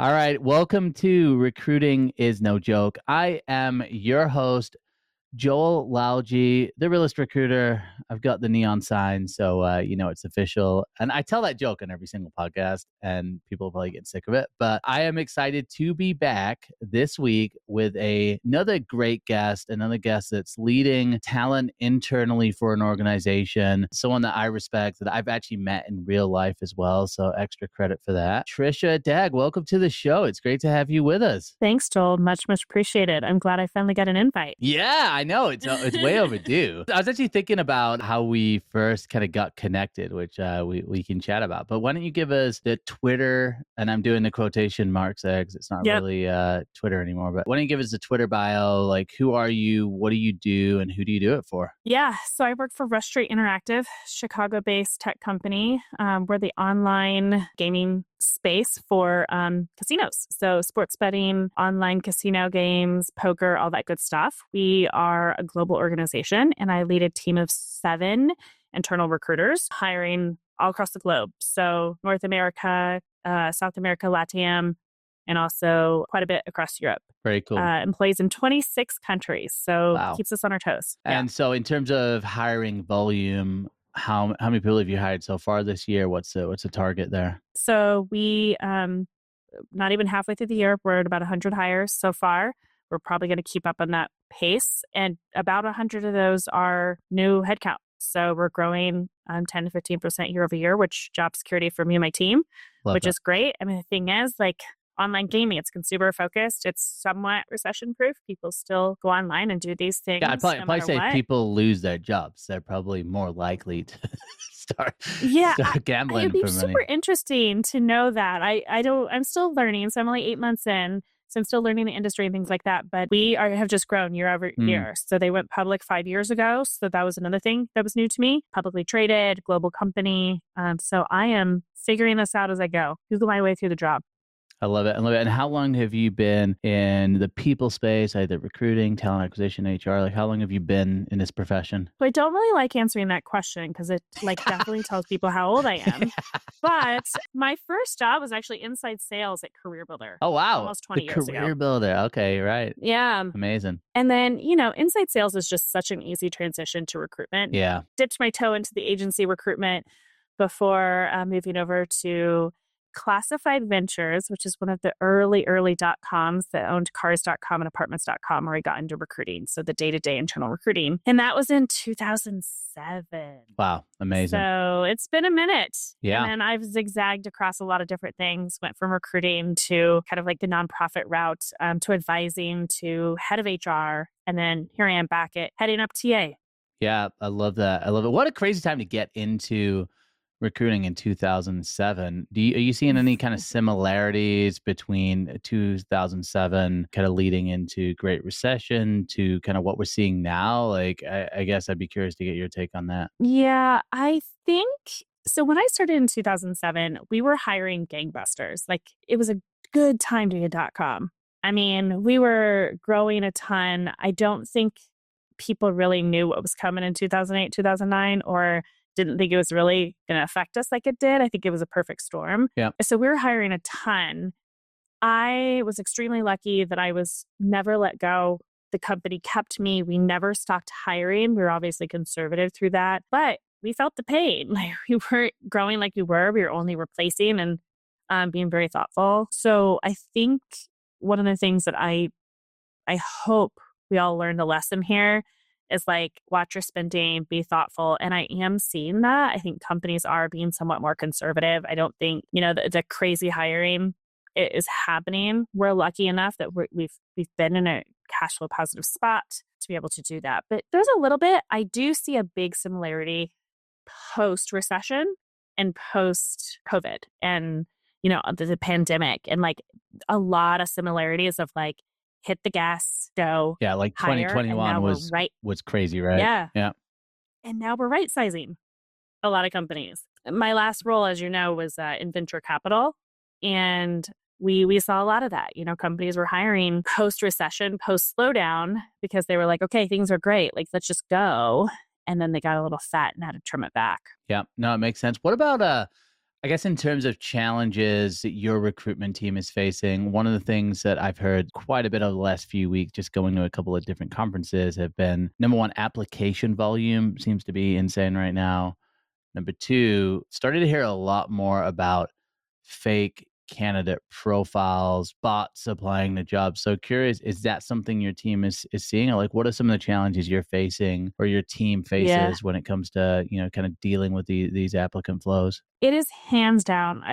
All right, welcome to Recruiting is No Joke. I am your host, Joel Lalgee, the realist recruiter. I've got the neon sign, so you know it's official. And I tell that joke on every single podcast, and people probably get sick of it. But I am excited to be back this week with another great guest, another guest that's leading talent internally for an organization, someone that I respect, that I've actually met in real life as well. So extra credit for that. Trisha Degg, welcome to the show. It's great to have you with us. Thanks, Joel. Much appreciated. I'm glad I finally got an invite. Yeah, I know. It's way overdue. I was actually thinking about how we first kind of got connected, which we can chat about. But why don't you give us the Twitter, and I'm doing the quotation marks there because it's not really Twitter anymore. But why don't you give us the Twitter bio? Like, who are you? What do you do? And who do you do it for? Yeah. So I work for Rush Street Interactive, Chicago-based tech company. We're the online gaming space for casinos. So sports betting, online casino games, poker, all that good stuff. We are a global organization, and I lead a team of 7 internal recruiters hiring all across the globe. So North America, South America, LATAM, and also quite a bit across Europe. Very cool. Employees in 26 countries. So keeps us on our toes. And so in terms of hiring volume, how many people have you hired so far this year? What's the target there? So we, not even halfway through the year, we're at about 100 hires so far. We're probably going to keep up on that pace. And about 100 of those are new headcount. So we're growing 10 to 15% year over year, which job security for me and my team, which is great. I mean, the thing is, like, online gaming, it's consumer focused. It's somewhat recession proof. People still go online and do these things. Yeah, I'd probably say if people lose their jobs, they're probably more likely to start gambling. It'd be super interesting to know that. I'm still learning. So I'm only 8 months in. So I'm still learning the industry and things like that. But we have just grown year over year. So they went public 5 years ago. So that was another thing that was new to me. Publicly traded, global company. So I am figuring this out as I go. Google my way through the job. I love it. And how long have you been in the people space, either recruiting, talent acquisition, HR? Like, how long have you been in this profession? So I don't really like answering that question because it definitely tells people how old I am. But my first job was actually inside sales at Career Builder. Oh, wow. Almost 20 years ago. Career Builder. Okay, right. Yeah. Amazing. And then, inside sales is just such an easy transition to recruitment. Yeah. Dipped my toe into the agency recruitment before moving over to Classified Ventures, which is one of the early .coms that owned cars.com and apartments.com, where I got into recruiting. So the day-to-day internal recruiting. And that was in 2007. Wow. Amazing. So it's been a minute. Yeah. And then I've zigzagged across a lot of different things, went from recruiting to kind of like the nonprofit route, to advising, to head of HR. And then here I am back at heading up TA. Yeah. I love that. I love it. What a crazy time to get into recruiting in 2007. Are you seeing any kind of similarities between 2007 kind of leading into Great Recession to kind of what we're seeing now? Like, I guess I'd be curious to get your take on that. Yeah, I think so. When I started in 2007, we were hiring gangbusters. Like, it was a good time to be a .com. I mean, we were growing a ton. I don't think people really knew what was coming in 2008, 2009, or didn't think it was really going to affect us like it did. I think it was a perfect storm. Yeah. So we were hiring a ton. I was extremely lucky that I was never let go. The company kept me. We never stopped hiring. We were obviously conservative through that, but we felt the pain. Like, we weren't growing like we were. We were only replacing and being very thoughtful. So I think one of the things that I hope we all learned a lesson here is, like, watch your spending, be thoughtful. And I am seeing that. I think companies are being somewhat more conservative. I don't think, the crazy hiring is happening. We're lucky enough that we've been in a cash flow positive spot to be able to do that. But there's a little bit, I do see a big similarity post-recession and post-COVID and, the pandemic, and like a lot of similarities of like, hit the gas, go. Yeah, like 2021 was crazy, right? Yeah. Yeah. And now we're right sizing a lot of companies. My last role, as you know, was in venture capital. And we saw a lot of that. Companies were hiring post-recession, post-slowdown, because they were like, okay, things are great. Like, let's just go. And then they got a little fat and had to trim it back. Yeah. No, it makes sense. What about I guess in terms of challenges that your recruitment team is facing, one of the things that I've heard quite a bit over the last few weeks, just going to a couple of different conferences, have been number one, application volume seems to be insane right now. Number two, started to hear a lot more about fake candidate profiles, bots applying to jobs. So curious, is that something your team is seeing? Or like what are some of the challenges you're facing or your team Yeah, faces when it comes to, kind of dealing with these applicant flows? it is hands down.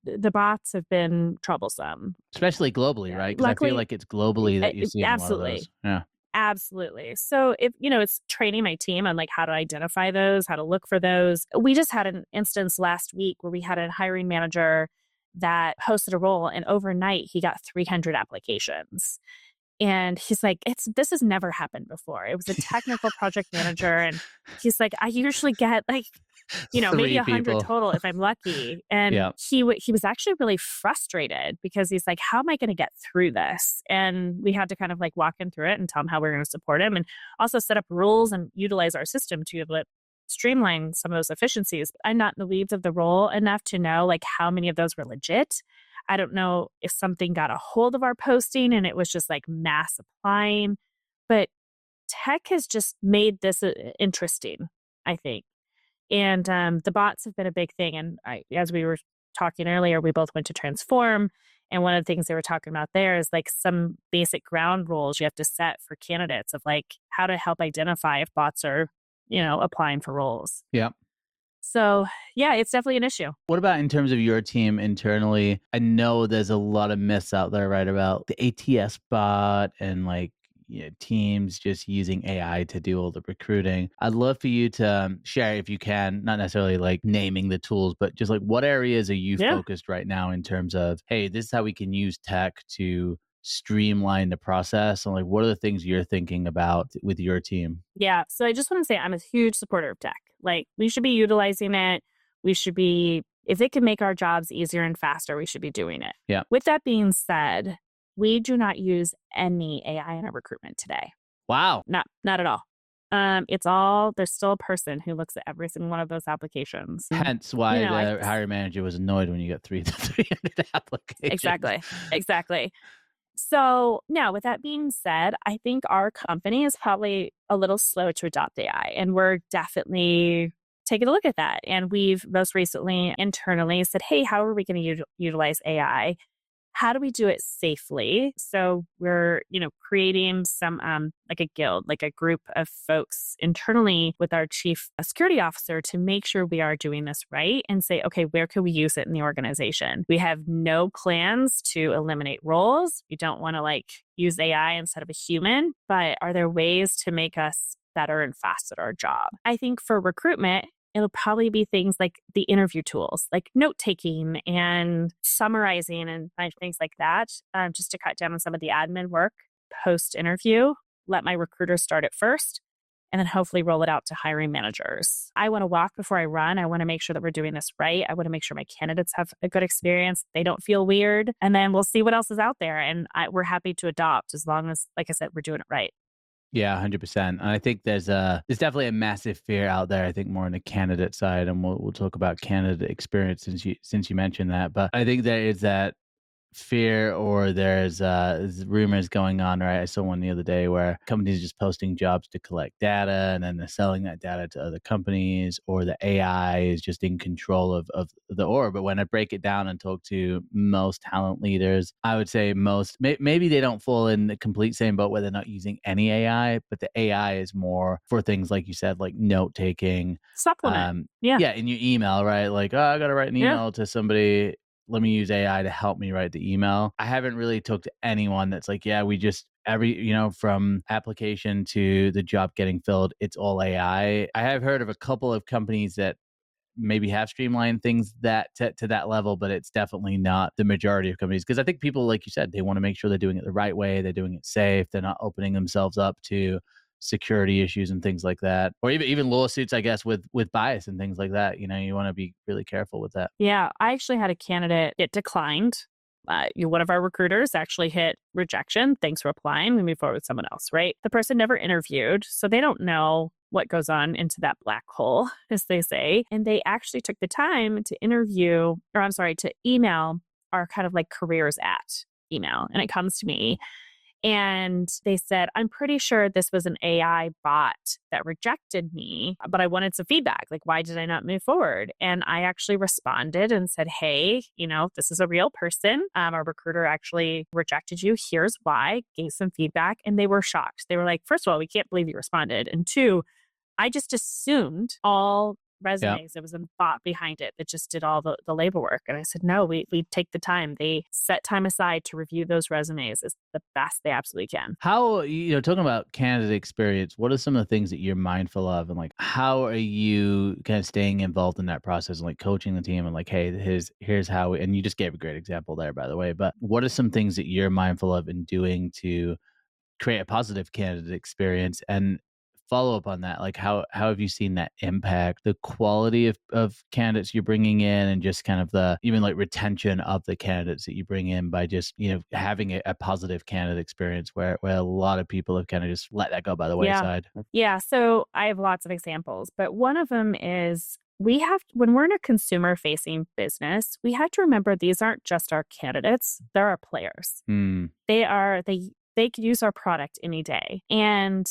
The bots have been troublesome. Especially globally, right? Because I feel Luckily, like it's globally that you're seeing a lot of those. absolutely. Yeah. Absolutely. So if, it's training my team on like how to identify those, how to look for those. We just had an instance last week where we had a hiring manager that posted a role and overnight he got 300 applications. And he's like, this has never happened before. It was a technical project manager. And he's like, I usually get like, maybe Three 100 people. total if I'm lucky. And Yeah. he was actually really frustrated because he's like, how am I going to get through this? And we had to kind of like walk him through it and tell him how we're going to support him and also set up rules and utilize our system to be able to streamline some of those efficiencies. I'm not in the weeds of the role enough to know like how many of those were legit. I don't know if something got a hold of our posting and it was just like mass applying, but tech has just made this interesting, I think. And the bots have been a big thing. And as we were talking earlier, we both went to Transform. And one of the things they were talking about there is like some basic ground rules you have to set for candidates of like how to help identify if bots are, applying for roles. Yeah. So yeah, it's definitely an issue. What about in terms of your team internally? I know there's a lot of myths out there, right, about the ATS bot and like teams just using AI to do all the recruiting. I'd love for you to share, if you can, not necessarily like naming the tools, but just like what areas are you Yeah. focused right now in terms of, hey, this is how we can use tech to streamline the process? And like, what are the things you're thinking about with your team? Yeah. So I just want to say I'm a huge supporter of tech. Like we should be utilizing it. We should be, if it can make our jobs easier and faster, we should be doing it. Yeah. With that being said, we do not use any AI in our recruitment today. Wow. Not at all. It's all there's still a person who looks at every single one of those applications. Hence why I the hiring manager was annoyed when you got 300 applications. exactly. So now, with that being said, I think our company is probably a little slow to adopt AI, and we're definitely taking a look at that. And we've most recently internally said, "Hey, how are we going to utilize AI? How do we do it safely?" So we're, creating some like a guild, like a group of folks internally with our chief security officer to make sure we are doing this right and say, okay, where can we use it in the organization? We have no plans to eliminate roles. We don't want to like use AI instead of a human, but are there ways to make us better and faster at our job? I think for recruitment, it'll probably be things like the interview tools, like note taking and summarizing and things like that, just to cut down on some of the admin work post interview. Let my recruiter start it first and then hopefully roll it out to hiring managers. I want to walk before I run. I want to make sure that we're doing this right. I want to make sure my candidates have a good experience. They don't feel weird. And then we'll see what else is out there. And we're happy to adopt as long as, like I said, we're doing it right. Yeah, 100%. And I think there's definitely a massive fear out there. I think more on the candidate side, and we'll talk about candidate experience since you mentioned that. But I think there is that fear, or there's rumors going on, right? I saw one the other day where companies are just posting jobs to collect data and then they're selling that data to other companies, or the AI is just in control of the org. But when I break it down and talk to most talent leaders, I would say maybe they don't fall in the complete same boat where they're not using any AI, but the AI is more for things like you said, like note taking. Supplement. Yeah. Yeah, in your email, right? Like, oh, I got to write an Yeah. email to somebody, let me use AI to help me write the email. I haven't really talked to anyone that's like, yeah, we just from application to the job getting filled, it's all AI. I have heard of a couple of companies that maybe have streamlined things that to that level, but it's definitely not the majority of companies. Because I think people, like you said, they want to make sure they're doing it the right way, they're doing it safe, they're not opening themselves up to security issues and things like that, or even lawsuits, I guess, with bias and things like that. You want to be really careful with that. Yeah, I actually had a candidate, it declined. One of our recruiters actually hit rejection. Thanks for applying. We move forward with someone else, right? The person never interviewed, so they don't know what goes on into that black hole, as they say. And they actually took the time to interview, or I'm sorry, to email our kind of like careers at email. And it comes to me. And they said, I'm pretty sure this was an AI bot that rejected me, but I wanted some feedback. Like, why did I not move forward? And I actually responded and said, hey, this is a real person. Our recruiter actually rejected you. Here's why, gave some feedback. And they were shocked. They were like, first of all, we can't believe you responded. And two, I just assumed all Yeah. resumes. There was a bot behind it that just did all the labor work. And I said, no, we take the time. They set time aside to review those resumes as the best they absolutely can. How, talking about candidate experience, what are some of the things that you're mindful of? And like, how are you kind of staying involved in that process and like coaching the team and like, hey, here's how, and you just gave a great example there, by the way, but what are some things that you're mindful of in doing to create a positive candidate experience? And follow up on that, like how have you seen that impact the quality of candidates you're bringing in and just kind of the even like retention of the candidates that you bring in by just having a positive candidate experience where a lot of people have kind of just let that go by the Yeah. wayside? Yeah. So I have lots of examples, but one of them is when we're in a consumer facing business, we have to remember these aren't just our candidates, they're our players. Hmm. They could use our product any day. And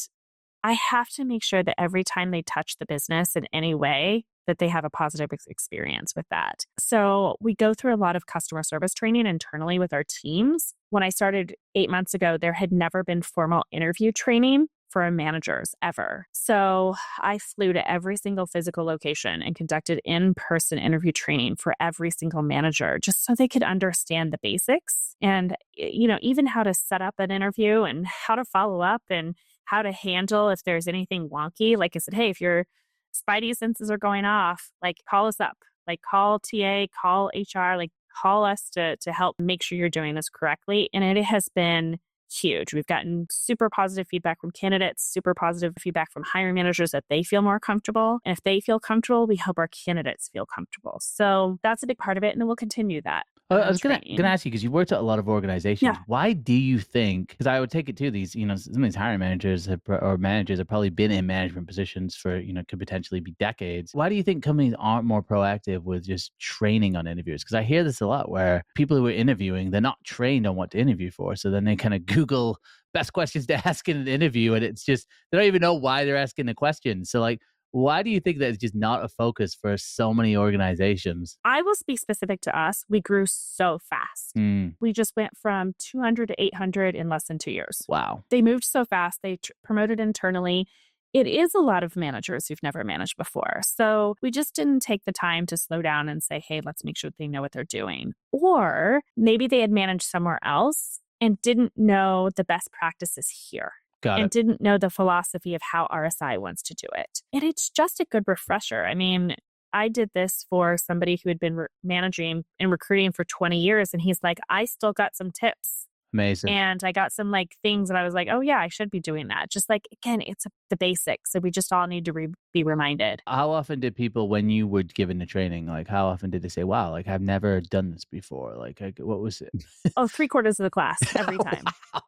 I have to make sure that every time they touch the business in any way, that they have a positive experience with that. So we go through a lot of customer service training internally with our teams. When I started 8 months ago, there had never been formal interview training for our managers ever. So I flew to every single physical location and conducted in-person interview training for every single manager, just so they could understand the basics and, even how to set up an interview and how to follow up and how to handle if there's anything wonky. Like I said, hey, if your spidey senses are going off, like call us up, like call TA, call HR, like call us to help make sure you're doing this correctly. And it has been huge. We've gotten super positive feedback from candidates, super positive feedback from hiring managers that they feel more comfortable. And if they feel comfortable, we help our candidates feel comfortable. So that's a big part of it. And then we'll continue that. I was gonna Training. ask you because you worked at a lot of organizations. Yeah. Why do you think? Because I would take it to these, some of these hiring managers or managers have probably been in management positions for, could potentially be decades. Why do you think companies aren't more proactive with just training on interviews? Because I hear this a lot where people who are interviewing, they're not trained on what to interview for, so then they kind of Google best questions to ask in an interview, and it's just they don't even know why they're asking the question. So like, why do you think that it's just not a focus for so many organizations? I will speak specific to us. We grew so fast. Mm, We just went from 200 to 800 in less than 2 years. wow. They moved so fast. They promoted internally. It is a lot of managers who've never managed before. So we just didn't take the time to slow down and say, hey, let's make sure they know what they're doing. Or maybe they had managed somewhere else and didn't know the best practices here. Got And it. didn't know the philosophy of how RSI wants to do it. And it's just a good refresher. I mean, I did this for somebody who had been managing and recruiting for 20 years. And he's like, I still got some tips. Amazing. And I got some like things that I was like, oh, yeah, I should be doing that. Just like, again, it's the basics. So we just all need to be reminded. How often did people, when you were given the training, like how often did they say, wow, like I've never done this before? Like, what was it? Oh, 3/4 of the class every time. Wow.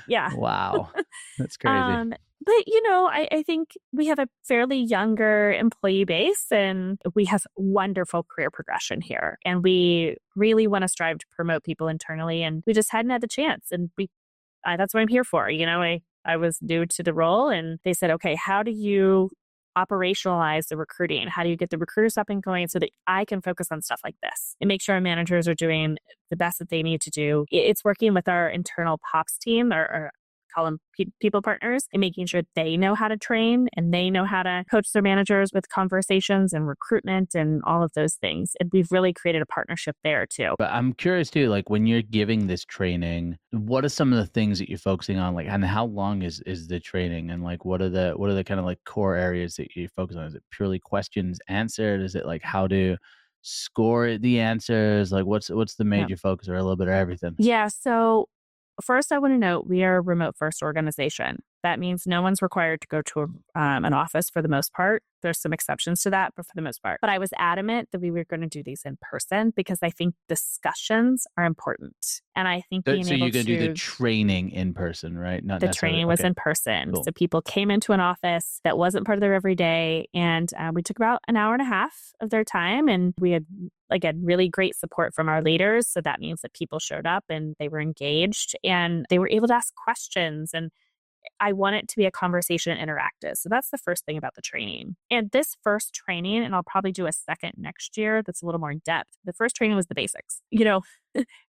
Yeah. Wow. That's crazy. But I think we have a fairly younger employee base and we have wonderful career progression here. And we really want to strive to promote people internally. And we just hadn't had the chance. And that's what I'm here for. I was new to the role and they said, okay, how do you operationalize the recruiting? How do you get the recruiters up and going so that I can focus on stuff like this and make sure our managers are doing the best that they need to do? It's working with our internal POPs team or call them people partners and making sure they know how to train and they know how to coach their managers with conversations and recruitment and all of those things. And we've really created a partnership there too. But I'm curious too, like when you're giving this training, what are some of the things that you're focusing on? Like, and how long is the training? And like, what are the kind of like core areas that you focus on? Is it purely questions answered? Is it like how to score the answers? Like what's the major focus or a little bit of everything? Yeah. So first, I want to note we are a remote first organization. That means no one's required to go to an office for the most part. There's some exceptions to that, but for the most part. But I was adamant that we were going to do these in person because I think discussions are important. And I think being So able you're going to do the to training in person, right? Not the necessarily. training was Okay, in person. cool. So people came into an office that wasn't part of their everyday. And we took about an hour and a half of their time. And we had, again, really great support from our leaders. So that means that people showed up and they were engaged and they were able to ask questions. And I want it to be a conversation and interactive. So that's the first thing about the training. And this first training, and I'll probably do a second next year that's a little more in depth. The first training was the basics,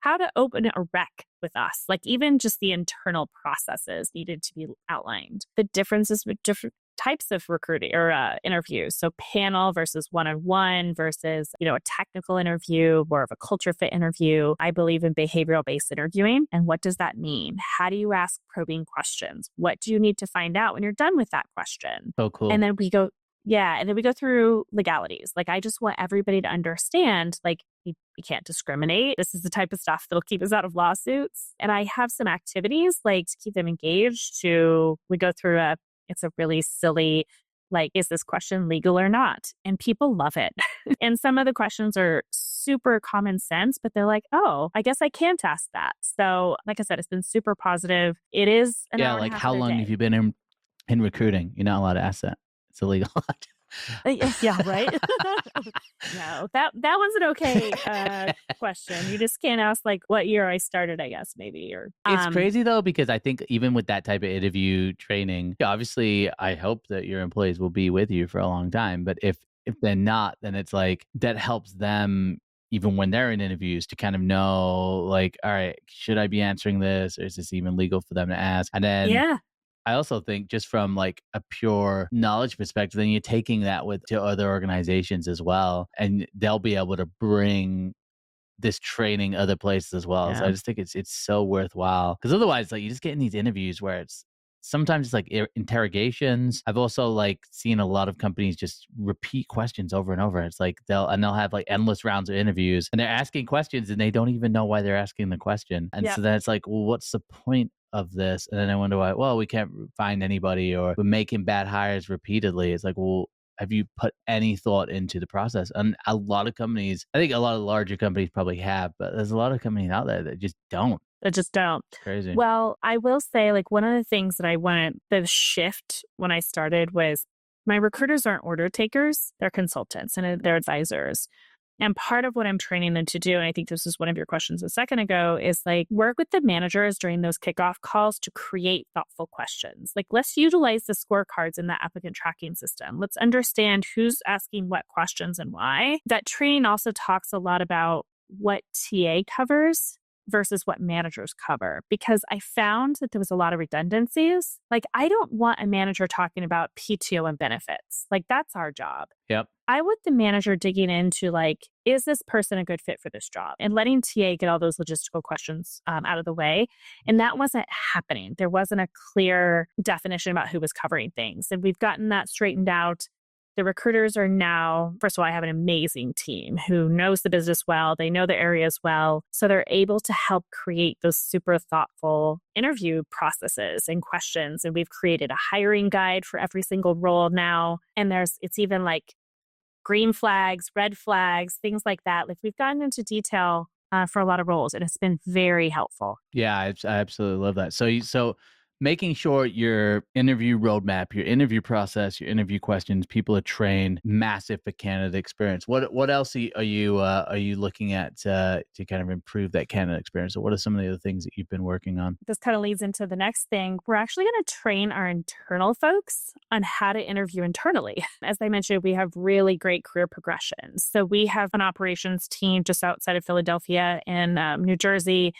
how to open a rec with us. Like even just the internal processes needed to be outlined. The differences with different types of recruiting or interviews. So panel versus one-on-one versus, a technical interview, more of a culture fit interview. I believe in behavioral based interviewing. And what does that mean? How do you ask probing questions? What do you need to find out when you're done with that question? Oh, cool. And then we go through legalities. Like, I just want everybody to understand, like, we can't discriminate. This is the type of stuff that'll keep us out of lawsuits. And I have some activities like to keep them engaged. We go through it's a really silly, like, is this question legal or not? And people love it. And some of the questions are super common sense, but they're like, oh, I guess I can't ask that. So like I said, it's been super positive. It is an hour and a like half how of their long day. have you been in recruiting? You're not allowed to ask that. It's illegal. Yeah, right. No, that one's an okay question. You just can't ask like what year I started, I guess, maybe. Or It's crazy though, because I think even with that type of interview training, obviously I hope that your employees will be with you for a long time. But if they're not, then it's like that helps them even when they're in interviews to kind of know, like, all right, should I be answering this? Or is this even legal for them to ask? And then Yeah. I also think just from like a pure knowledge perspective, then you're taking that to other organizations as well, and they'll be able to bring this training other places as well. So Yeah. I just think it's so worthwhile, because otherwise, like, you just get in these interviews where it's sometimes it's like interrogations. I've also like seen a lot of companies just repeat questions over and over. It's like they'll have like endless rounds of interviews and they're asking questions and they don't even know why they're asking the question. And Yep. so then it's like, well, what's the point of this? And then I wonder why, well, we can't find anybody, or we're making bad hires repeatedly. It's like, well, have you put any thought into the process? And a lot of companies, I think a lot of larger companies probably have, but there's a lot of companies out there that just don't. That just don't. It's crazy. Well, I will say, like, one of the things that I wanted, the shift when I started was my recruiters aren't order takers, they're consultants and they're advisors. And part of what I'm training them to do, and I think this was one of your questions a second ago, is like work with the managers during those kickoff calls to create thoughtful questions. Like, let's utilize the scorecards in the applicant tracking system. Let's understand who's asking what questions and why. That training also talks a lot about what TA covers versus what managers cover, because I found that there was a lot of redundancies. Like, I don't want a manager talking about PTO and benefits. Like, that's our job. Yep. I want the manager digging into, like, is this person a good fit for this job? And letting TA get all those logistical questions out of the way. And that wasn't happening. There wasn't a clear definition about who was covering things. And we've gotten that straightened out. The recruiters are now, first of all, I have an amazing team who knows the business well. They know the areas well. So they're able to help create those super thoughtful interview processes and questions. And we've created a hiring guide for every single role now. And it's even like green flags, red flags, things like that. Like, we've gotten into detail for a lot of roles, and it's been very helpful. Yeah, I absolutely love that. So making sure your interview roadmap, your interview process, your interview questions, people are trained, massive for candidate experience. What else are you looking at to kind of improve that candidate experience? Or what are some of the other things that you've been working on? This kind of leads into the next thing. We're actually going to train our internal folks on how to interview internally. As I mentioned, we have really great career progressions. So we have an operations team just outside of Philadelphia in New Jersey.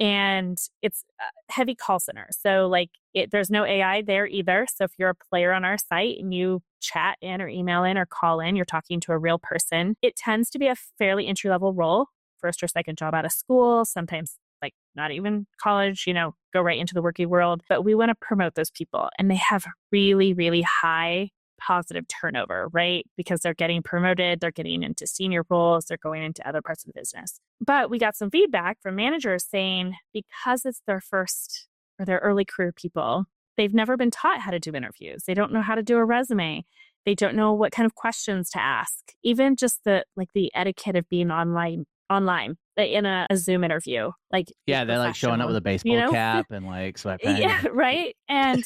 And it's a heavy call center. So like there's no AI there either. So if you're a player on our site and you chat in or email in or call in, you're talking to a real person. It tends to be a fairly entry-level role, first or second job out of school, sometimes like not even college, go right into the working world. But we want to promote those people. And they have really, really high positive turnover, right? Because they're getting promoted, they're getting into senior roles, they're going into other parts of the business. But we got some feedback from managers saying because it's their first or their early career people, they've never been taught how to do interviews. They don't know how to do a resume. They don't know what kind of questions to ask. Even just the etiquette of being online in a Zoom interview, like be Yeah, they're like showing up professional, with a you baseball know? cap and like Yeah, sweatpants. right? And,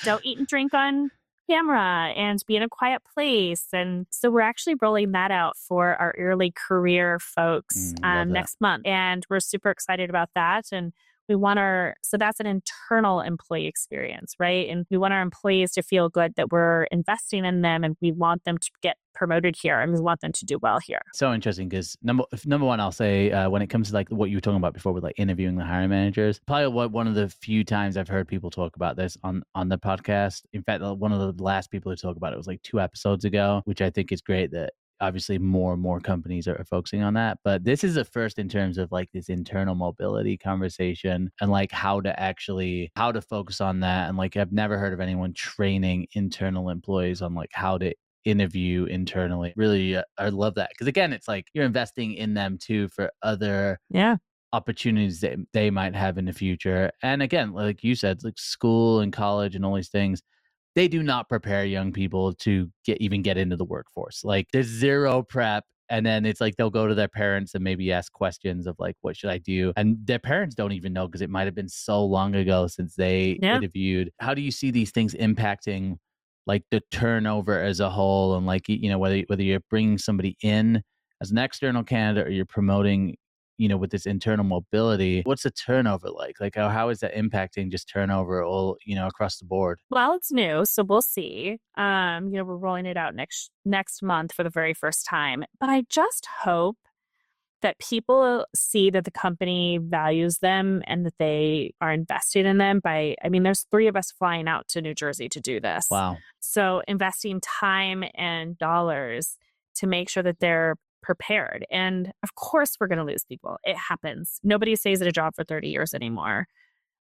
don't eat and drink on camera and be in a quiet place. And so we're actually rolling that out for our early career folks Love that. next month. And we're super excited about that. And so that's an internal employee experience, right? And we want our employees to feel good that we're investing in them and we want them to get promoted here and we want them to do well here. So interesting because number one, I'll say when it comes to like what you were talking about before with like interviewing the hiring managers, probably one of the few times I've heard people talk about this on the podcast. In fact, one of the last people to talk about it was like 2 episodes ago, which I think is great that obviously more and more companies are focusing on that. But this is the first in terms of like this internal mobility conversation and like how to focus on that. And like I've never heard of anyone training internal employees on like how to interview internally. Really, I love that because again, it's like you're investing in them too for other Yeah. opportunities that they might have in the future. And again, like you said, like school and college and all these things, they do not prepare young people to get into the workforce. Like there's zero prep. And then it's like they'll go to their parents and maybe ask questions of like, what should I do? And their parents don't even know because it might have been so long ago since they Yeah. interviewed. How do you see these things impacting like the turnover as a whole? And like, whether you're bringing somebody in as an external candidate or you're promoting, with this internal mobility, what's the turnover like? Like, how is that impacting just turnover all, across the board? Well, it's new, so we'll see. We're rolling it out next month for the very first time. But I just hope that people see that the company values them and that they are invested in them there's 3 of us flying out to New Jersey to do this. Wow. So investing time and dollars to make sure that they're prepared. And of course we're going to lose people. It happens. Nobody stays at a job for 30 years anymore.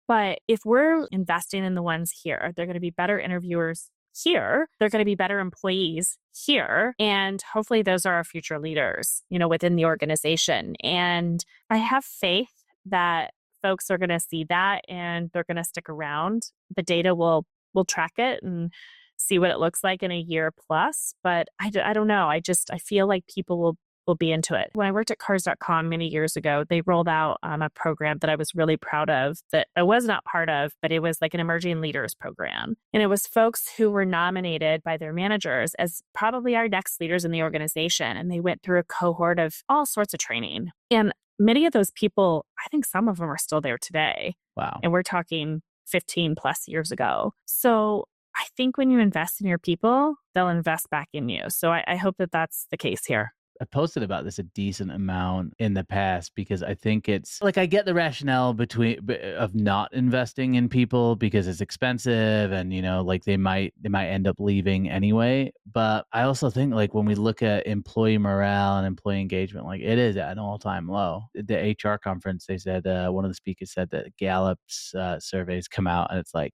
But if we're investing in the ones here, they're going to be better interviewers here. They're going to be better employees here. And hopefully those are our future leaders, within the organization. And I have faith that folks are going to see that and they're going to stick around. The data will track it and see what it looks like in a year plus. But I don't know. I feel like people will be into it. When I worked at cars.com many years ago, they rolled out a program that I was really proud of that I was not part of, but it was like an emerging leaders program. And it was folks who were nominated by their managers as probably our next leaders in the organization. And they went through a cohort of all sorts of training. And many of those people, I think some of them are still there today. Wow. And we're talking 15 plus years ago. So I think when you invest in your people, they'll invest back in you. So I hope that that's the case here. I posted about this a decent amount in the past because I think it's like I get the rationale of not investing in people because it's expensive and like they might end up leaving anyway. But I also think like when we look at employee morale and employee engagement, like it is at an all-time low. The HR conference, they said one of the speakers said that Gallup's surveys come out and it's like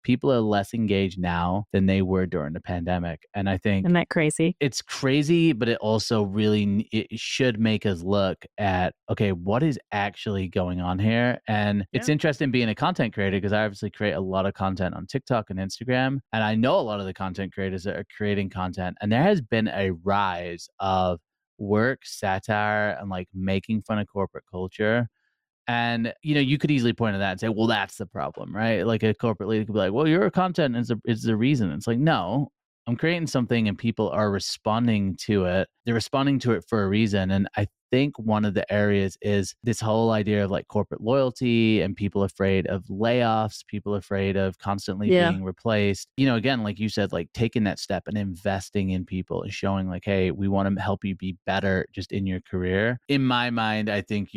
people are less engaged now than they were during the pandemic. And I think Isn't that crazy? it's crazy, but it also really it should make us look at, okay, what is actually going on here? And it's interesting being a content creator because I obviously create a lot of content on TikTok and Instagram. And I know a lot of the content creators that are creating content. And there has been a rise of work satire and like making fun of corporate culture. And, you could easily point to that and say, well, that's the problem, right? Like a corporate leader could be like, well, your content is the reason. It's like, no, I'm creating something and people are responding to it. They're responding to it for a reason. And I think one of the areas is this whole idea of like corporate loyalty and people afraid of layoffs, people afraid of constantly being replaced. Again, like you said, like taking that step and investing in people and showing like, hey, we want to help you be better just in your career. In my mind, I think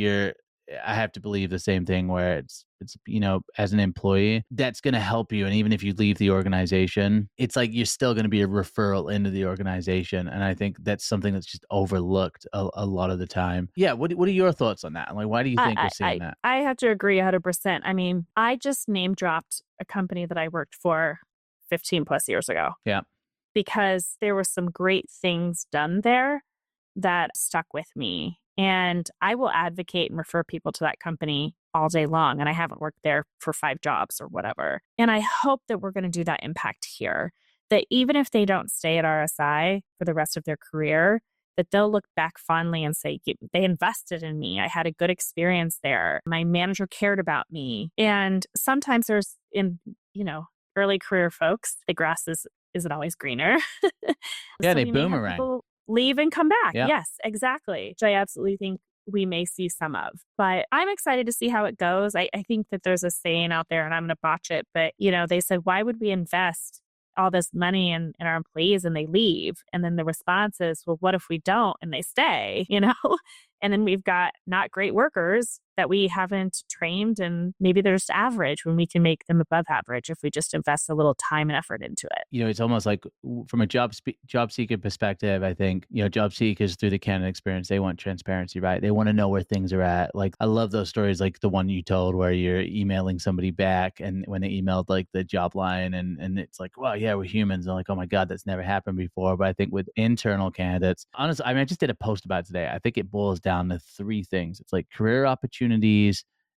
I have to believe the same thing where it's as an employee, that's going to help you. And even if you leave the organization, it's like you're still going to be a referral into the organization. And I think that's something that's just overlooked a lot of the time. Yeah. What are your thoughts on that? Like, why do you think we're seeing that? I have to agree 100%. I mean, I just name dropped a company that I worked for 15 plus years ago. Yeah. Because there were some great things done there that stuck with me. And I will advocate and refer people to that company all day long and I haven't worked there for 5 jobs or whatever. And I hope that we're going to do that impact here, that even if they don't stay at RSI for the rest of their career, that they'll look back fondly and say, they invested in me. I had a good experience there. My manager cared about me. And sometimes there's early career folks, the grass isn't always greener. Yeah, So they we may have boomerang. people leave and come back. Yeah. Yes, exactly. Which I absolutely think we may see some of. But I'm excited to see how it goes. I think that there's a saying out there, and I'm going to botch it, but they said, why would we invest all this money in our employees and they leave? And then the response is, well, what if we don't and they stay, And then we've got not great workers that we haven't trained, and maybe they're just average when we can make them above average if we just invest a little time and effort into it. It's almost like from a job seeker perspective, I think, job seekers through the candidate experience, they want transparency, right? They want to know where things are at. Like, I love those stories, like the one you told where you're emailing somebody back and when they emailed like the job line and it's like, well, yeah, we're humans. And like, oh my God, that's never happened before. But I think with internal candidates, honestly, I just did a post about it today. I think it boils down to 3 things. It's like career opportunities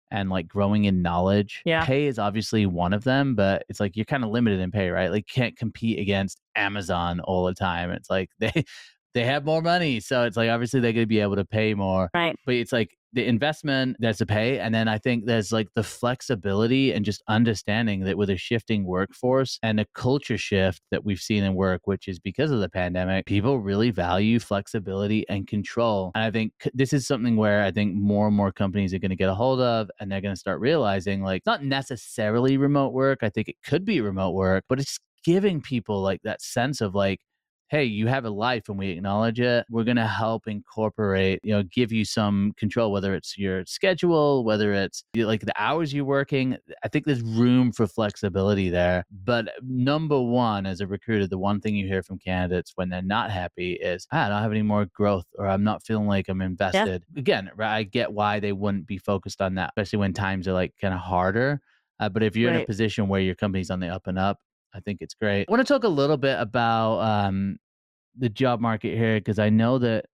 and like growing in knowledge. Yeah. Pay is obviously one of them, but it's like you're kind of limited in pay, right? Like you can't compete against Amazon all the time. It's like they have more money. So it's like obviously they're going to be able to pay more. Right. But it's like the investment, there's the pay. And then I think there's like the flexibility and just understanding that with a shifting workforce and a culture shift that we've seen in work, which is because of the pandemic, people really value flexibility and control. And I think this is something where I think more and more companies are going to get a hold of, and they're going to start realizing like not necessarily remote work. I think it could be remote work, but it's giving people like that sense of like, hey, you have a life and we acknowledge it. We're going to help incorporate, give you some control, whether it's your schedule, whether it's like the hours you're working. I think there's room for flexibility there. But number one, as a recruiter, the one thing you hear from candidates when they're not happy is, I don't have any more growth, or I'm not feeling like I'm invested. Yeah. Again, I get why they wouldn't be focused on that, especially when times are like kind of harder. But if you're in a position where your company's on the up and up, I think it's great. I want to talk a little bit about the job market here, because I know that,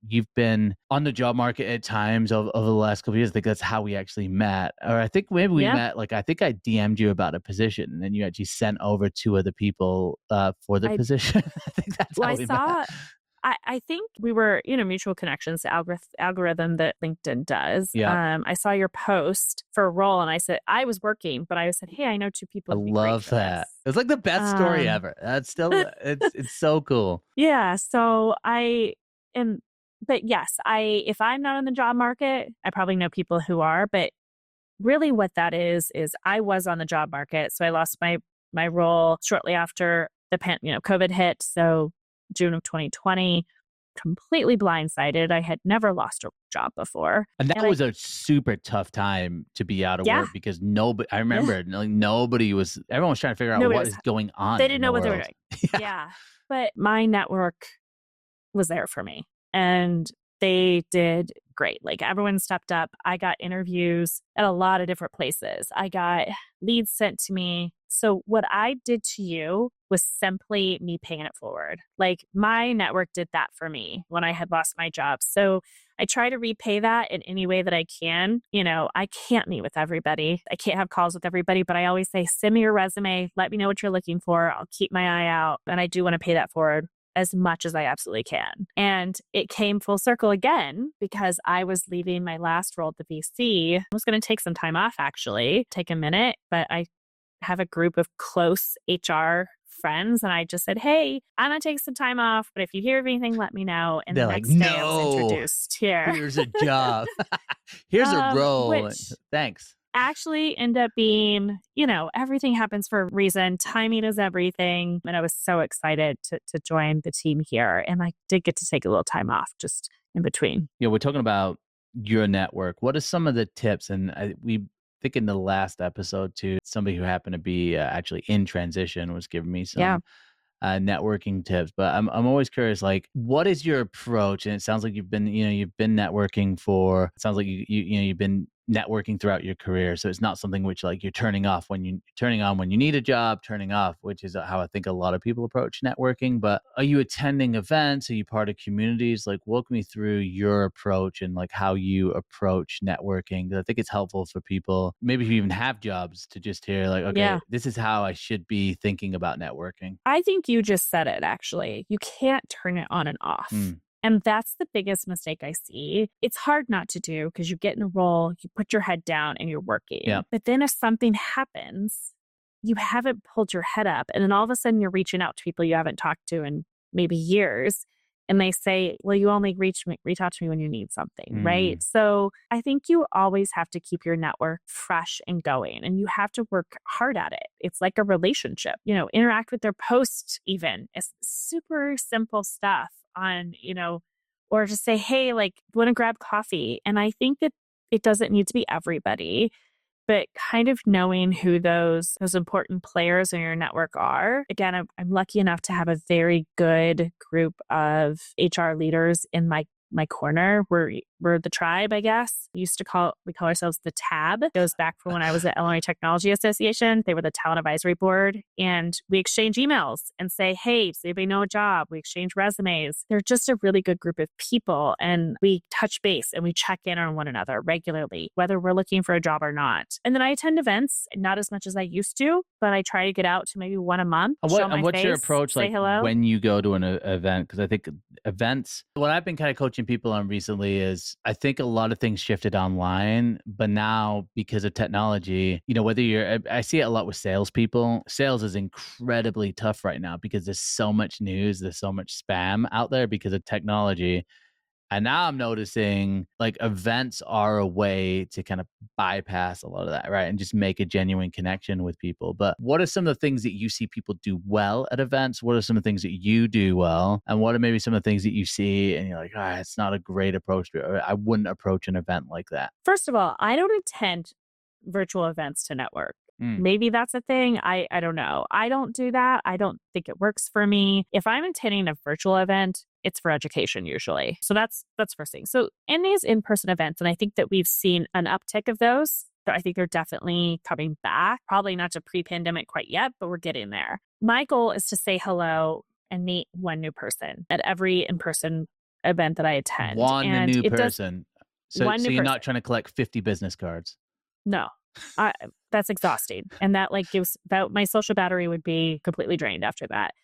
you've been on the job market at times over the last couple of years. I think that's how we actually met. Or I think maybe we met, like, I think I DM'd you about a position and then you actually sent over 2 other people for the position. I think that's how we met. I think we were, mutual connections, the algorithm that LinkedIn does. Yeah. I saw your post for a role and I said, I was working, but I said, hey, I know 2 people. I love that. It's like the best story ever. That's still, it's so cool. Yeah. So but yes, if I'm not in the job market, I probably know people who are, but really what that is I was on the job market. So I lost my role shortly after the COVID hit. So June of 2020, completely blindsided. I had never lost a job before. And that was a super tough time to be out of work because I remember everyone was trying to figure out what is going on. They didn't know what they were doing. Yeah. But my network was there for me and they did great. Like everyone stepped up. I got interviews at a lot of different places. I got leads sent to me. So what I did to you was simply me paying it forward. Like my network did that for me when I had lost my job. So I try to repay that in any way that I can. I can't meet with everybody. I can't have calls with everybody, but I always say, send me your resume. Let me know what you're looking for. I'll keep my eye out. And I do want to pay that forward as much as I absolutely can. And it came full circle again because I was leaving my last role at the VC. I was going to take some time off, actually, take a minute, but I have a group of close HR friends. And I just said, hey, I'm going to take some time off, but if you hear of anything, let me know. And they're the next day I was introduced here. Here's a job. Here's a role. Which thanks. Actually end up being, everything happens for a reason. Timing is everything. And I was so excited to join the team here. And I did get to take a little time off just in between. We're talking about your network. What are some of the tips? And we think in the last episode too, somebody who happened to be actually in transition was giving me some networking tips. But I'm always curious, like, what is your approach? And it sounds like you've been networking for. It sounds like you've been networking throughout your career. So it's not something which like you're turning on when you need a job, turning off, which is how I think a lot of people approach networking. But are you attending events? Are you part of communities? Like walk me through your approach and like how you approach networking. 'Cause I think it's helpful for people, maybe if you even have jobs, to just hear like, okay, Yeah. this is how I should be thinking about networking. I think you just said it actually. You can't turn it on and off. Mm, And that's the biggest mistake I see. It's hard not to do because you get in a role, you put your head down and you're yeah. working. But then if something happens, you haven't pulled your head up. And then all of a sudden you're reaching out to people you haven't talked to in maybe years. And they say, well, you only reach out to me when you need something, right? Mm, So I think you always have to keep your network fresh and going, and you have to work hard at it. It's like a relationship, interact with their posts, even. It's super simple stuff on, or just say, hey, like, want to grab coffee? And I think that it doesn't need to be everybody, but kind of knowing who those important players in your network are. Again, I'm lucky enough to have a very good group of HR leaders in my corner. We're the tribe, I guess. We call ourselves the Tab. It goes back from when I was at Illinois Technology Association. They were the talent advisory board, and we exchange emails and say, hey, does anybody know a job? We exchange resumes. They're just a really good group of people, and we touch base and we check in on one another regularly, whether we're looking for a job or not. And then I attend events, not as much as I used to, but I try to get out to maybe one a month, show my what's your face, approach say like hello. when you go to an event? Because I think events, what I've been kind of coaching people on recently is I think a lot of things shifted online, but now because of technology, whether I see it a lot with salespeople. Sales is incredibly tough right now because there's so much news, there's so much spam out there because of technology. And now I'm noticing like events are a way to kind of bypass a lot of that, right? And just make a genuine connection with people. But what are some of the things that you see people do well at events? What are some of the things that you do well? And what are maybe some of the things that you see and you're like, it's not a great approach to it, or I wouldn't approach an event like that? First of all, I don't attend virtual events to network. Mm, Maybe that's a thing. I don't know. I don't do that. I don't think it works for me. If I'm attending a virtual event, it's for education usually. So that's first thing. So in these in-person events, and I think that we've seen an uptick of those. So I think they're definitely coming back. Probably not to pre-pandemic quite yet, but we're getting there. My goal is to say hello and meet one new person at every in-person event that I attend. one And new it does person. So, one so new you're person. not trying to collect 50 business cards. No. I That's exhausting. And that like gives that my social battery would be completely drained after that.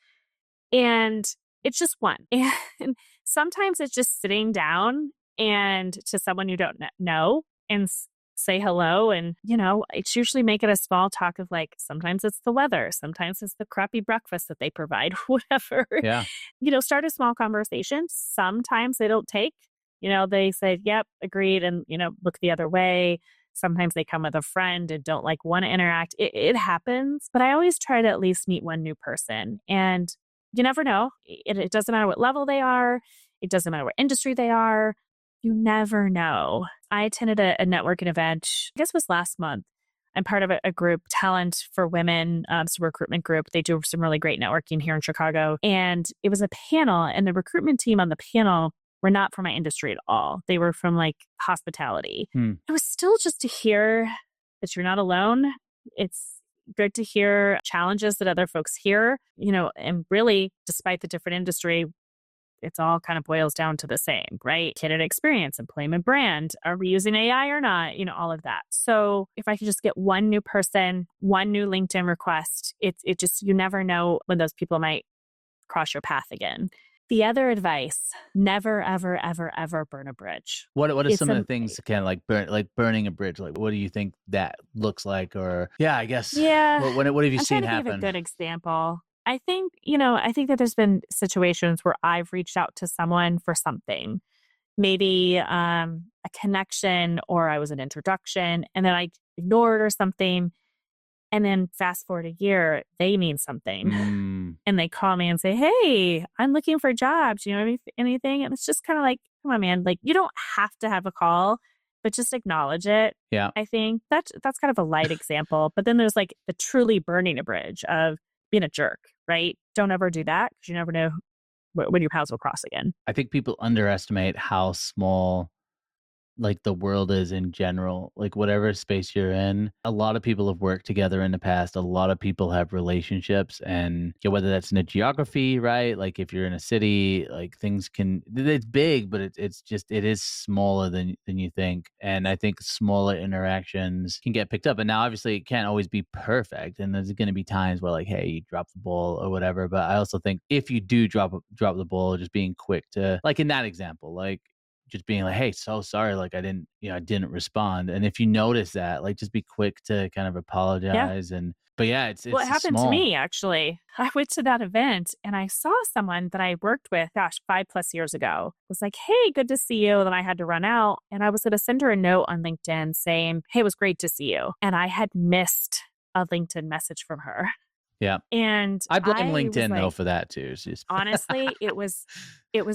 And it's just one. And sometimes it's just sitting down and to someone you don't know and say hello. And, it's usually make it a small talk of like, sometimes it's the weather, sometimes it's the crappy breakfast that they provide, whatever. Yeah. Start a small conversation. Sometimes they don't take, they say, yep, agreed. And, look the other way. Sometimes they come with a friend and don't like want to interact. It happens, but I always try to at least meet one new person. And you never know. It doesn't matter what level they are. It doesn't matter what industry they are. You never know. I attended a networking event, I guess it was last month. I'm part of a group, Talent for Women, it's a recruitment group. They do some really great networking here in Chicago. And it was a panel, and the recruitment team on the panel were not from my industry at all. They were from like hospitality. Hmm. It was still just to hear that you're not alone. It's good to hear challenges that other folks hear, and really, despite the different industry, it's all kind of boils down to the same, right? Candidate experience, employment brand. Are we using AI or not? All of that. So if I could just get one new person, one new LinkedIn request, it just, you never know when those people might cross your path again. The other advice, never, ever, ever, ever burn a bridge. What are It's some of a, the things that kind of like burning a bridge? Like, what do you think that looks like? Or yeah, I guess yeah, what have you I'm trying seen to think of a happen? good example. I think that there's been situations where I've reached out to someone for something, maybe a connection, or I was an introduction, and then I ignored or something. And then fast forward a year, they mean something. Mm, And they call me and say, hey, I'm looking for jobs. Do you know anything? And it's just kind of like, come on, man. Like, you don't have to have a call, but just acknowledge it. yeah. I think that's kind of a light example. But then there's like the truly burning a bridge of being a jerk, right? Don't ever do that because you never know when your paths will cross again. I think people underestimate how small like the world is in general, like whatever space you're in. A lot of people have worked together in the past. A lot of people have relationships, and whether that's in a geography, right? Like if you're in a city, like things can, it's big, but it's just, it is smaller than you think. And I think smaller interactions can get picked up. And now obviously it can't always be perfect. And there's going to be times where like, hey, you drop the ball or whatever. But I also think if you do drop the ball, just being quick to, like in that example, like just being like, "Hey, so sorry, like I didn't respond." And if you notice that, like just be quick to kind of Yeah. apologize. And but yeah, Well, it it's happened to small. me actually. I went to that event and I saw someone that I worked with, gosh, 5+ years ago. Was like, "Hey, good to see you." Then I had to run out and I was going to send her a note on LinkedIn saying, "Hey, it was great to see you." And I had missed a LinkedIn message from her. Yeah. And I blame I was LinkedIn though like, for that too. It's just honestly, it was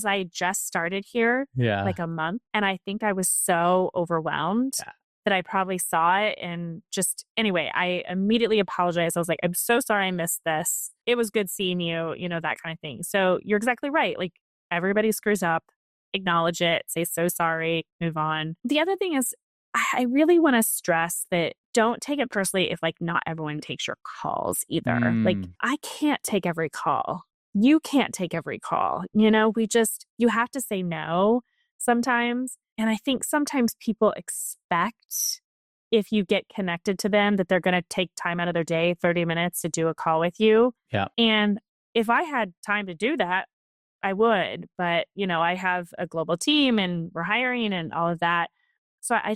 I just started here yeah. like a month and I think I was so overwhelmed Yeah. that I probably saw it and just anyway, I immediately apologized. I was like, "I'm so sorry I missed this. It was good seeing you," that kind of thing. So, you're exactly right. Like everybody screws up, acknowledge it, say so sorry, move on. The other thing is I really want to stress that don't take it personally if like not everyone takes your calls either. Like Mm. I can't take every call. You can't take every call. You have to say no sometimes. And I think sometimes people expect if you get connected to them that they're going to take time out of their day, 30 minutes to do a call with you. Yeah. And if I had time to do that, I would. But, I have a global team and we're hiring and all of that. So I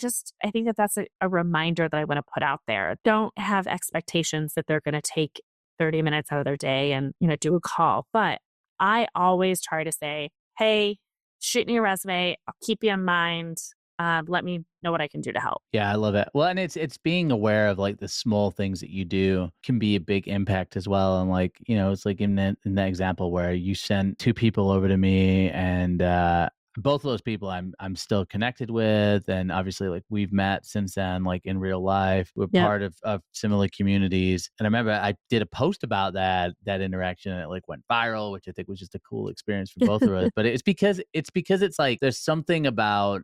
think that that's a reminder that I want to put out there. Don't have expectations that they're going to take 30 minutes out of their day and, do a call. But I always try to say, "Hey, shoot me your resume. I'll keep you in mind. Let me know what I can do to help." Yeah, I love it. Well, and it's being aware of like the small things that you do can be a big impact as well. And like, it's like in that example where you sent two people over to me, and both of those people I'm still connected with, and obviously like we've met since then, like in real life. We're Yep. part of similar communities. And I remember I did a post about that interaction, and it like went viral, which I think was just a cool experience for both of us. But it's because it's like there's something about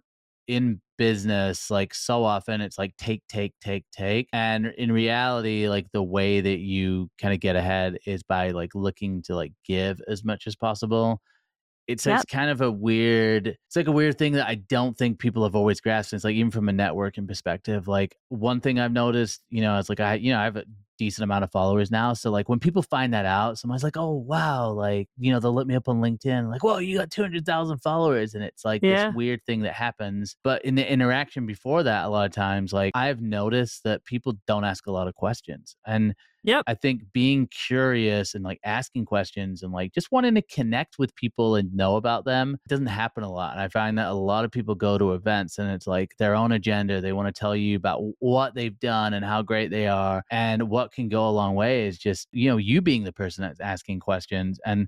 in business, like so often it's like take, take, take, take. And in reality, like the way that you kind of get ahead is by like looking to like give as much as possible. It's Yep. kind of it's like a weird thing that I don't think people have always grasped. It's like even from a networking perspective, like one thing I've noticed, is like I have a decent amount of followers now. So like when people find that out, someone's like, "Oh wow," like, they'll look me up on LinkedIn, like, "Whoa, you got 200,000 followers." And it's like this Yeah. weird thing that happens. But in the interaction before that, a lot of times, like I've noticed that people don't ask a lot of questions. And Yep. I think being curious and like asking questions and like just wanting to connect with people and know about them doesn't happen a lot. And I find that a lot of people go to events and it's like their own agenda. They want to tell you about what they've done and how great they are. And what can go a long way is just, you being the person that's asking questions. And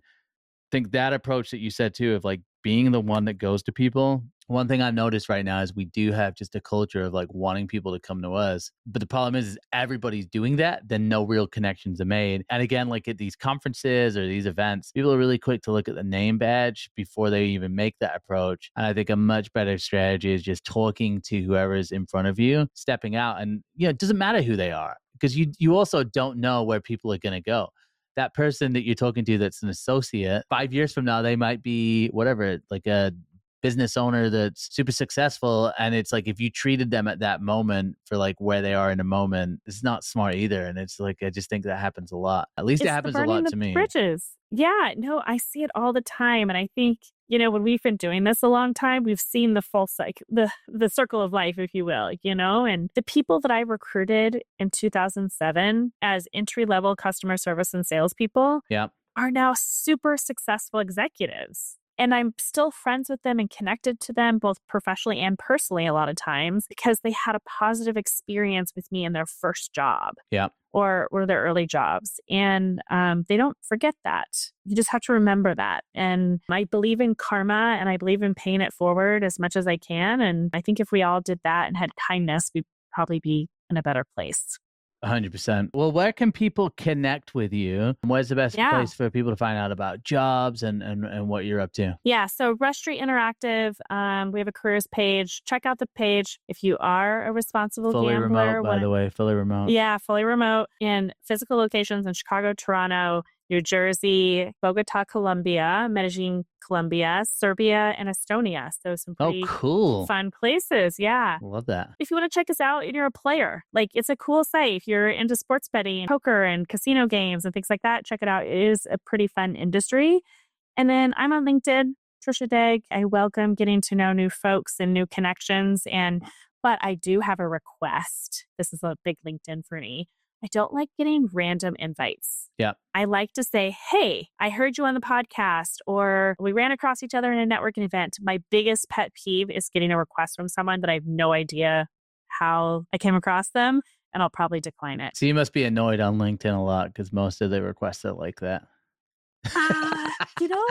think that approach that you said too of like being the one that goes to people. One thing I've noticed right now is we do have just a culture of like wanting people to come to us. But the problem is everybody's doing that, then no real connections are made. And again, like at these conferences or these events, people are really quick to look at the name badge before they even make that approach. And I think a much better strategy is just talking to whoever is in front of you, stepping out. And, it doesn't matter who they are because you also don't know where people are going to go. That person that you're talking to that's an associate, 5 years from now, they might be whatever, like a business owner that's super successful. And it's like if you treated them at that moment for like where they are in a moment, it's not smart either. And it's like I just think that happens a lot. At least it It's the happens a burning lot the to me. bridges. Yeah, no, I see it all the time, and I think, when we've been doing this a long time, we've seen the full cycle, the circle of life, if you will, and the people that I recruited in 2007 as entry-level customer service and salespeople Yeah. are now super successful executives. And I'm still friends with them and connected to them both professionally and personally a lot of times because they had a positive experience with me in their first job Yeah. or their early jobs. And they don't forget that. You just have to remember that. And I believe in karma and I believe in paying it forward as much as I can. And I think if we all did that and had kindness, we'd probably be in a better place. 100%. Well, where can people connect with you? Where's the best Yeah. place for people to find out about jobs and what you're up to? Yeah. So Rush Street Interactive, we have a careers page. Check out the page if you are a responsible Fully gambler. remote, by the way, fully remote. Yeah, fully remote in physical locations in Chicago, Toronto, New Jersey, Bogota, Colombia, Medellin, Colombia, Serbia, and Estonia. So some Oh, pretty cool. fun places. Yeah. Love that. If you want to check us out and you're a player, like it's a cool site. If you're into sports betting, poker, and casino games and things like that, check it out. It is a pretty fun industry. And then I'm on LinkedIn, Trisha Degg. I welcome getting to know new folks and new connections. But I do have a request. This is a big LinkedIn for me. I don't like getting random invites. Yeah. I like to say, hey, I heard you on the podcast, or we ran across each other in a networking event. My biggest pet peeve is getting a request from someone that I have no idea how I came across them, and I'll probably decline it. So you must be annoyed on LinkedIn a lot because most of the requests are like that. You know,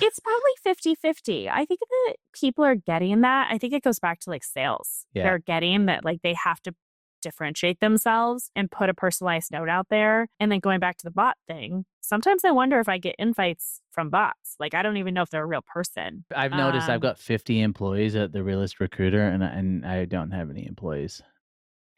it's probably 50-50. I think that people are getting that. I think it goes back to like sales. Yeah. They're getting that like they have to differentiate themselves and put a personalized note out there. And then going back to the bot thing, sometimes I wonder if I get invites from bots. Like I don't even know if they're a real person. I've noticed I've got 50 employees at the Realist Recruiter, and I don't have any employees.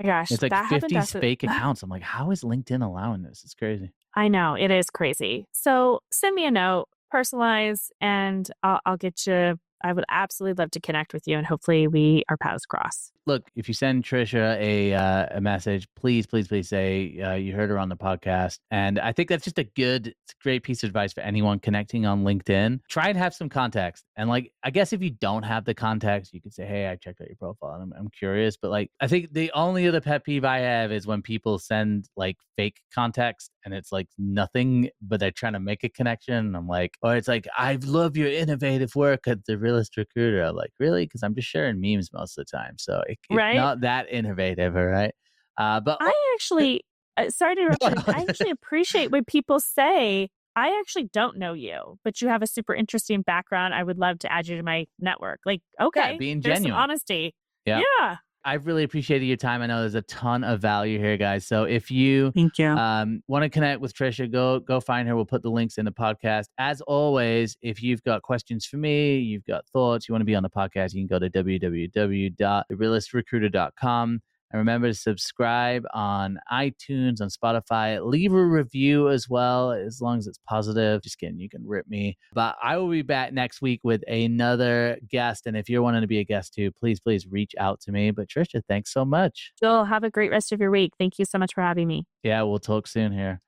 My gosh, It's like that 50 happened fake accounts. I'm like, how is LinkedIn allowing this? It's crazy. I know, it is crazy. So send me a note, personalize, and I'll get you. I would absolutely love to connect with you, and hopefully our paths cross. Look, if you send Trisha a message, please say you heard her on the podcast. And I think that's just it's a great piece of advice for anyone connecting on LinkedIn. Try and have some context. And like, I guess if you don't have the context, you could say, hey, I checked out your profile and I'm curious. But like, I think the only other pet peeve I have is when people send like fake context and it's like nothing, but they're trying to make a connection. And I'm like, or it's like, I love your innovative work at the Realist Recruiter. I'm like, really? Because I'm just sharing memes most of the time. So it's Right? not that innovative, all right? But I actually, sorry to interrupt, but I actually appreciate when people say, I actually don't know you, but you have a super interesting background. I would love to add you to my network. Like, okay, being there's genuine. some honesty. Yeah. Yeah. I've really appreciated your time. I know there's a ton of value here, guys. So if you Thank you. want to connect with Trisha, go find her. We'll put the links in the podcast. As always, if you've got questions for me, you've got thoughts, you want to be on the podcast, you can go to www.therealistrecruiter.com. And remember to subscribe on iTunes, on Spotify. Leave a review as well, as long as it's positive. Just kidding, you can rip me. But I will be back next week with another guest. And if you're wanting to be a guest too, please reach out to me. But Trisha, thanks so much. Joel, have a great rest of your week. Thank you so much for having me. Yeah, we'll talk soon here.